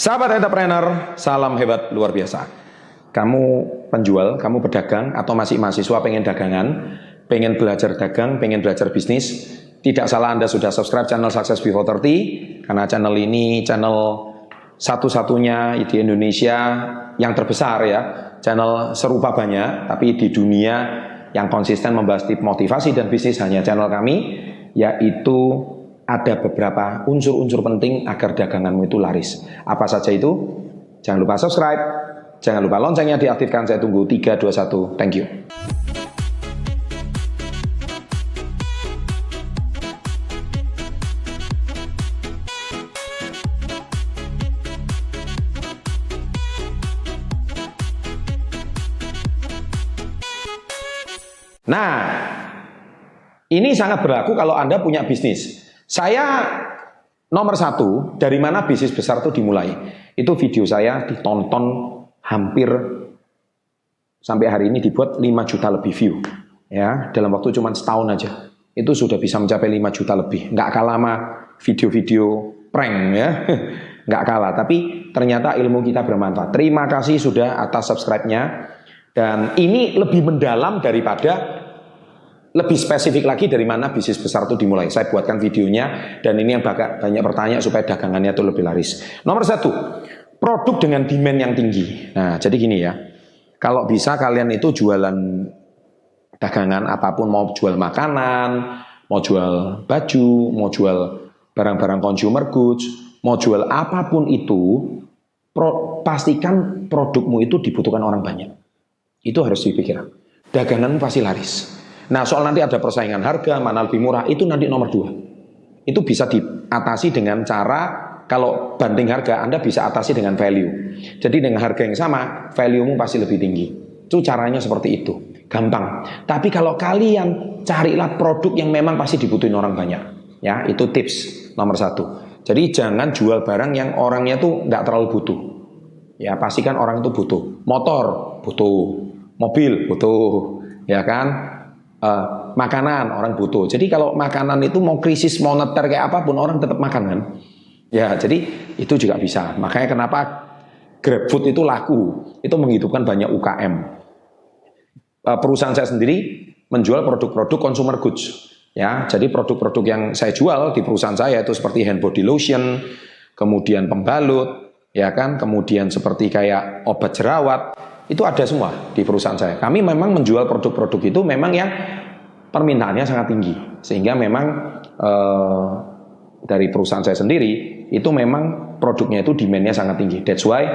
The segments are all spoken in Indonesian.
Sahabat entrepreneur, salam hebat luar biasa. Kamu penjual, kamu pedagang, atau masih mahasiswa pengen dagangan, pengen belajar dagang, pengen belajar bisnis, tidak salah Anda sudah subscribe channel Success Before 30, karena channel ini channel satu-satunya di Indonesia yang terbesar ya. Channel serupa banyak, tapi di dunia yang konsisten membahas tip motivasi dan bisnis hanya channel kami, yaitu ada beberapa unsur-unsur penting agar daganganmu itu laris. Apa saja itu? Jangan lupa subscribe, jangan lupa loncengnya diaktifkan. Saya tunggu 3, 2, 1. Thank you. Nah, ini sangat berlaku kalau Anda punya bisnis. Saya nomor 1, dari mana bisnis besar itu dimulai. Itu video saya ditonton hampir sampai hari ini dibuat 5 juta lebih view. Ya, dalam waktu cuma setahun aja. Itu sudah bisa mencapai 5 juta lebih. Nggak kalah sama video-video prank ya. Nggak kalah, tapi ternyata ilmu kita bermanfaat. Terima kasih sudah atas subscribe-nya. Dan ini lebih mendalam daripada lebih spesifik lagi dari mana bisnis besar itu dimulai. Saya buatkan videonya dan ini yang banyak bertanya supaya dagangannya itu lebih laris. Nomor 1, produk dengan demand yang tinggi. Nah, jadi gini ya. Kalau bisa kalian itu jualan dagangan apapun, mau jual makanan, mau jual baju, mau jual barang-barang consumer goods, mau jual apapun itu, pastikan produkmu itu dibutuhkan orang banyak. Itu harus dipikirkan. Daganganmu pasti laris. Nah, soal nanti ada persaingan harga, mana lebih murah, itu nanti nomor 2. Itu bisa diatasi dengan cara, kalau banding harga, Anda bisa atasi dengan value. Jadi dengan harga yang sama, value-mu pasti lebih tinggi. Itu caranya seperti itu. Gampang. Tapi kalau kalian carilah produk yang memang pasti dibutuhin orang banyak. Ya, itu tips nomor 1. Jadi jangan jual barang yang orangnya tuh nggak terlalu butuh. Ya, pastikan orang itu butuh. Motor, butuh. Mobil, butuh. Ya kan? Makanan orang butuh. Jadi kalau makanan itu mau krisis moneter kayak apapun orang tetap makan kan. Ya, jadi itu juga bisa. Makanya kenapa GrabFood itu laku. Itu menghidupkan banyak UKM. Perusahaan saya sendiri menjual produk-produk consumer goods. Ya, jadi produk-produk yang saya jual di perusahaan saya itu seperti hand body lotion, kemudian pembalut, ya kan, kemudian seperti kayak obat jerawat. Itu ada semua di perusahaan saya. Kami memang menjual produk-produk itu memang yang permintaannya sangat tinggi. Sehingga memang dari perusahaan saya sendiri, itu memang produknya itu demand-nya sangat tinggi. That's why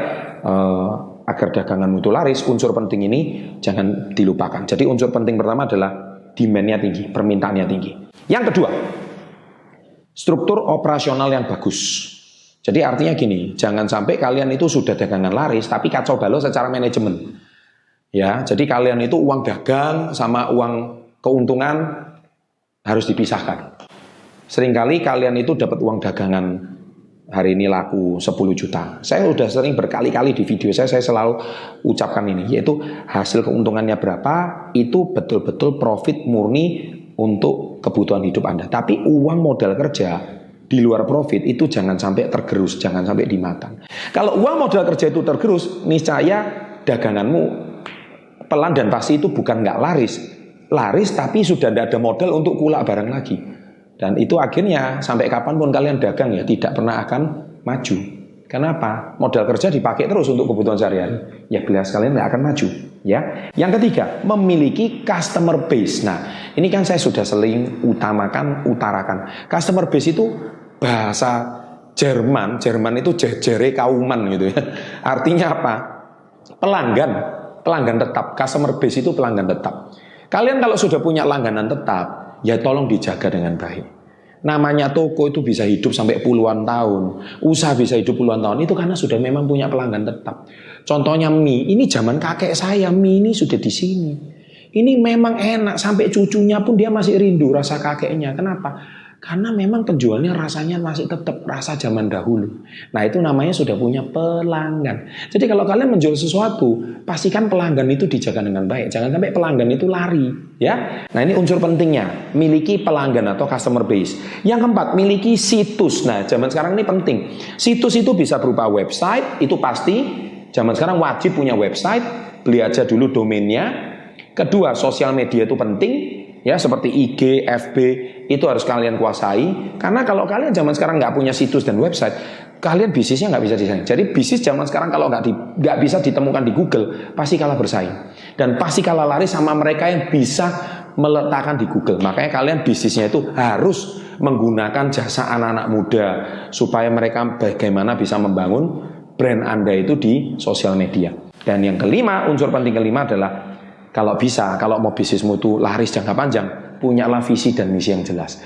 agar daganganmu itu laris, unsur penting ini jangan dilupakan. Jadi unsur penting pertama adalah demand-nya tinggi, permintaannya tinggi. Yang kedua, struktur operasional yang bagus. Jadi artinya gini, jangan sampai kalian itu sudah dagangan laris, tapi kacau balau secara manajemen. Ya, jadi kalian itu uang dagang sama uang keuntungan harus dipisahkan. Seringkali kalian itu dapat uang dagangan hari ini laku 10 juta. Saya sudah sering berkali-kali di video saya selalu ucapkan ini, yaitu hasil keuntungannya berapa, itu betul-betul profit murni untuk kebutuhan hidup Anda. Tapi uang modal kerja di luar profit itu jangan sampai tergerus, jangan sampai dimakan. Kalau uang modal kerja itu tergerus, niscaya daganganmu pelan dan pasti itu bukan nggak laris. Laris tapi sudah tidak ada modal untuk kulak barang lagi. Dan itu akhirnya sampai kapanpun kalian dagang ya tidak pernah akan maju. Kenapa? Modal kerja dipakai terus untuk kebutuhan sehari-hari. Ya jelas kalian nggak akan maju. Ya. Yang ketiga, memiliki customer base. Nah, ini kan saya sudah sering utarakan. Customer base itu bahasa Jerman itu jejere kauman gitu ya. Artinya apa? Pelanggan tetap. Customer base itu pelanggan tetap. Kalian kalau sudah punya langganan tetap, ya tolong dijaga dengan baik. Namanya toko itu bisa hidup sampai puluhan tahun, usaha bisa hidup puluhan tahun, itu karena sudah memang punya pelanggan tetap. Contohnya mie, ini zaman kakek saya, mie ini sudah di sini. Ini memang enak, sampai cucunya pun dia masih rindu rasa kakeknya. Kenapa? Karena memang penjualnya rasanya masih tetap rasa zaman dahulu. Nah itu namanya sudah punya pelanggan. Jadi kalau kalian menjual sesuatu, pastikan pelanggan itu dijaga dengan baik. Jangan sampai pelanggan itu lari, ya. Nah ini unsur pentingnya, miliki pelanggan atau customer base. Yang keempat, miliki situs. Nah zaman sekarang ini penting. Situs itu bisa berupa website, itu pasti. Zaman sekarang wajib punya website, beli aja dulu domainnya. Kedua, sosial media itu penting. Ya seperti IG, FB itu harus kalian kuasai. Karena kalau kalian zaman sekarang nggak punya situs dan website, kalian bisnisnya nggak bisa disaing. Jadi bisnis zaman sekarang kalau nggak bisa ditemukan di Google, pasti kalah bersaing dan pasti kalah lari sama mereka yang bisa meletakkan di Google. Makanya kalian bisnisnya itu harus menggunakan jasa anak-anak muda supaya mereka bagaimana bisa membangun brand Anda itu di sosial media. Dan yang kelima, unsur penting kelima adalah kalau bisa, kalau mau bisnismu itu laris jangka panjang, punyalah visi dan misi yang jelas.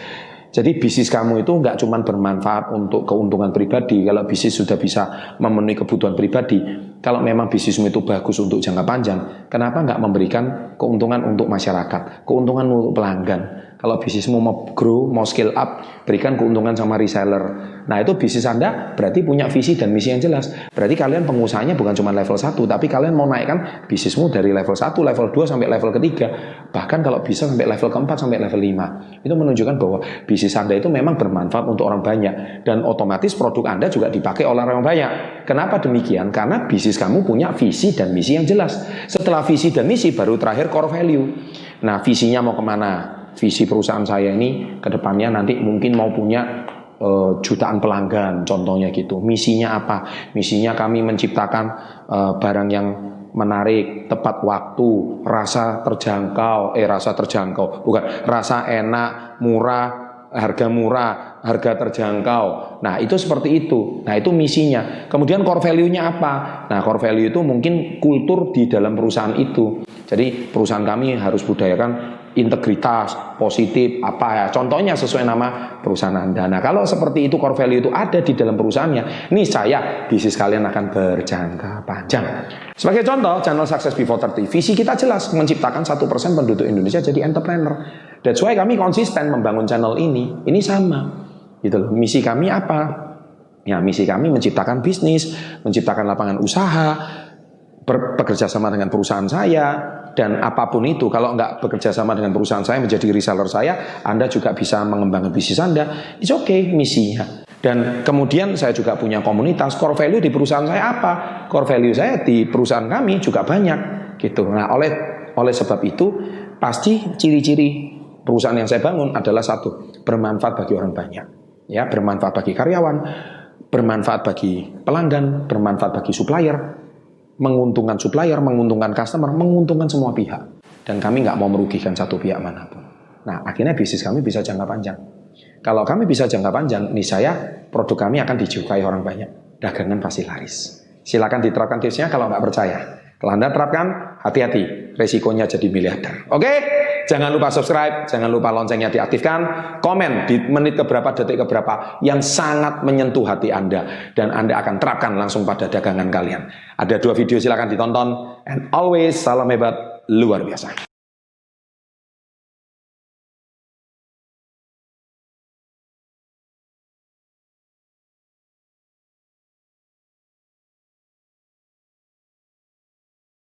Jadi bisnis kamu itu nggak cuma bermanfaat untuk keuntungan pribadi. Kalau bisnis sudah bisa memenuhi kebutuhan pribadi, kalau memang bisnismu itu bagus untuk jangka panjang, kenapa nggak memberikan keuntungan untuk masyarakat, keuntungan untuk pelanggan? Kalau bisnismu mau grow, mau scale up, berikan keuntungan sama reseller. Nah itu bisnis Anda berarti punya visi dan misi yang jelas. Berarti kalian pengusahanya bukan cuma level 1, tapi kalian mau naikkan bisnismu dari level 1, level 2 sampai level ketiga. Bahkan kalau bisa sampai level keempat sampai level 5. Itu menunjukkan bahwa bisnis Anda itu memang bermanfaat untuk orang banyak. Dan otomatis produk Anda juga dipakai oleh orang banyak. Kenapa demikian? Karena bisnis kamu punya visi dan misi yang jelas. Setelah visi dan misi baru terakhir core value. Nah visinya mau kemana? Visi perusahaan saya ini ke depannya nanti mungkin mau punya jutaan pelanggan, contohnya gitu. Misinya apa? Misinya kami menciptakan barang yang menarik, tepat waktu, rasa terjangkau, rasa enak, murah, harga terjangkau. Nah itu seperti itu. Nah itu misinya. Kemudian core value-nya apa? Nah core value itu mungkin kultur di dalam perusahaan itu. Jadi perusahaan kami harus budayakan integritas, positif, apa ya. Contohnya sesuai nama perusahaan Anda. Nah kalau seperti itu core value itu ada di dalam perusahaannya, niscaya bisnis kalian akan berjangka panjang. Sebagai contoh, channel Success Before 30, visi kita jelas menciptakan 1% penduduk Indonesia jadi entrepreneur. That's why kami konsisten membangun channel ini. Ini sama, gitu loh. Misi kami apa? Ya misi kami menciptakan bisnis, menciptakan lapangan usaha, bekerja sama dengan perusahaan saya. Dan apapun itu, kalau nggak bekerja sama dengan perusahaan saya, menjadi reseller saya, Anda juga bisa mengembangkan bisnis Anda. It's okay, misinya. Dan kemudian saya juga punya komunitas. Core value di perusahaan saya apa? Core value saya di perusahaan kami juga banyak, gitu. Nah, oleh sebab itu, pasti ciri-ciri perusahaan yang saya bangun adalah satu, bermanfaat bagi orang banyak, ya, bermanfaat bagi karyawan, bermanfaat bagi pelanggan, bermanfaat bagi supplier. Menguntungkan supplier, menguntungkan customer, menguntungkan semua pihak. Dan kami nggak mau merugikan satu pihak manapun. Nah, akhirnya bisnis kami bisa jangka panjang. Kalau kami bisa jangka panjang, niscaya produk kami akan disukai orang banyak. Dagangan pasti laris. Silakan diterapkan tipsnya kalau nggak percaya. Kalau Anda terapkan, hati-hati. Resikonya jadi miliarder. Oke? Jangan lupa subscribe, jangan lupa loncengnya diaktifkan, komen di menit keberapa, detik keberapa yang sangat menyentuh hati Anda dan Anda akan terapkan langsung pada dagangan kalian. Ada 2 video, silakan ditonton. And always salam hebat luar biasa.